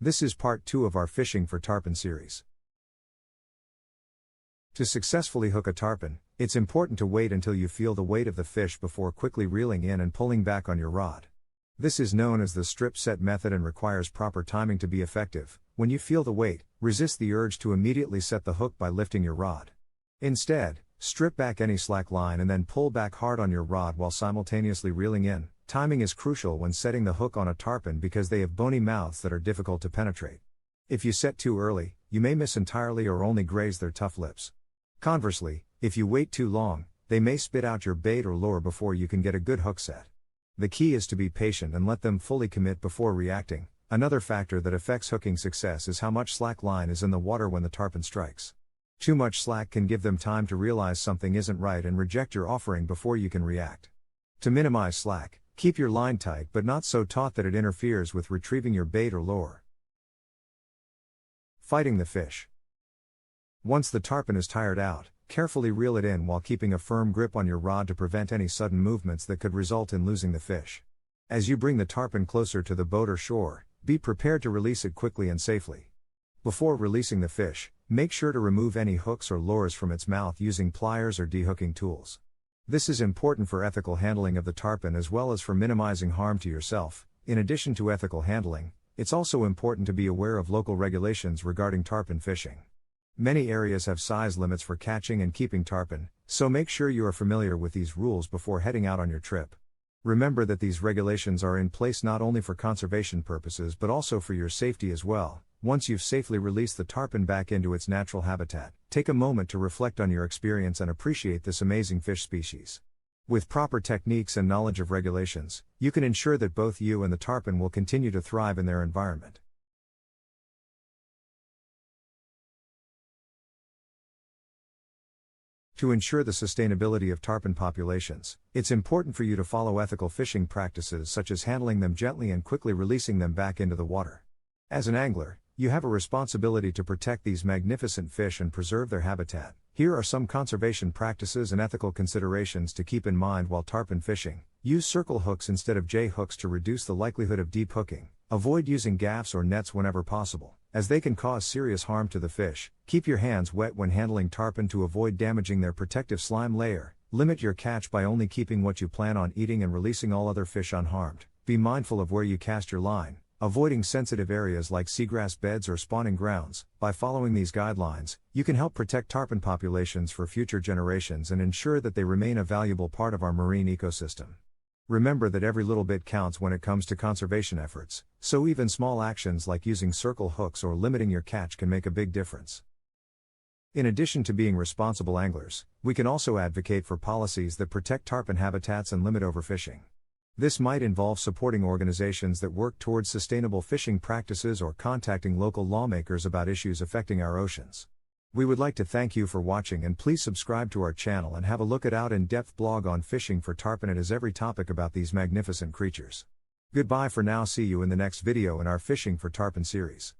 This is part 2 of our Fishing for Tarpon series. To successfully hook a tarpon, it's important to wait until you feel the weight of the fish before quickly reeling in and pulling back on your rod. This is known as the strip set method and requires proper timing to be effective. When you feel the weight, resist the urge to immediately set the hook by lifting your rod. Instead, strip back any slack line and then pull back hard on your rod while simultaneously reeling in. Timing is crucial when setting the hook on a tarpon because they have bony mouths that are difficult to penetrate. If you set too early, you may miss entirely or only graze their tough lips. Conversely, if you wait too long, they may spit out your bait or lure before you can get a good hook set. The key is to be patient and let them fully commit before reacting. Another factor that affects hooking success is how much slack line is in the water when the tarpon strikes. Too much slack can give them time to realize something isn't right and reject your offering before you can react. To minimize slack, keep your line tight but not so taut that it interferes with retrieving your bait or lure. Fighting the fish. Once the tarpon is tired out, carefully reel it in while keeping a firm grip on your rod to prevent any sudden movements that could result in losing the fish. As you bring the tarpon closer to the boat or shore, be prepared to release it quickly and safely. Before releasing the fish, make sure to remove any hooks or lures from its mouth using pliers or dehooking tools. This is important for ethical handling of the tarpon as well as for minimizing harm to yourself. In addition to ethical handling, it's also important to be aware of local regulations regarding tarpon fishing. Many areas have size limits for catching and keeping tarpon, so make sure you are familiar with these rules before heading out on your trip. Remember that these regulations are in place not only for conservation purposes but also for your safety as well. Once you've safely released the tarpon back into its natural habitat, take a moment to reflect on your experience and appreciate this amazing fish species. With proper techniques and knowledge of regulations, you can ensure that both you and the tarpon will continue to thrive in their environment. To ensure the sustainability of tarpon populations, it's important for you to follow ethical fishing practices such as handling them gently and quickly releasing them back into the water. As an angler, you have a responsibility to protect these magnificent fish and preserve their habitat. Here are some conservation practices and ethical considerations to keep in mind while tarpon fishing. Use circle hooks instead of J hooks to reduce the likelihood of deep hooking. Avoid using gaffs or nets whenever possible, as they can cause serious harm to the fish. Keep your hands wet when handling tarpon to avoid damaging their protective slime layer. Limit your catch by only keeping what you plan on eating and releasing all other fish unharmed. Be mindful of where you cast your line, avoiding sensitive areas like seagrass beds or spawning grounds. By following these guidelines, you can help protect tarpon populations for future generations and ensure that they remain a valuable part of our marine ecosystem. Remember that every little bit counts when it comes to conservation efforts, so even small actions like using circle hooks or limiting your catch can make a big difference. In addition to being responsible anglers, we can also advocate for policies that protect tarpon habitats and limit overfishing. This might involve supporting organizations that work towards sustainable fishing practices or contacting local lawmakers about issues affecting our oceans. We would like to thank you for watching, and please subscribe to our channel and have a look at our in-depth blog on fishing for tarpon. It has every topic about these magnificent creatures. Goodbye for now. See you in the next video in our Fishing for Tarpon series.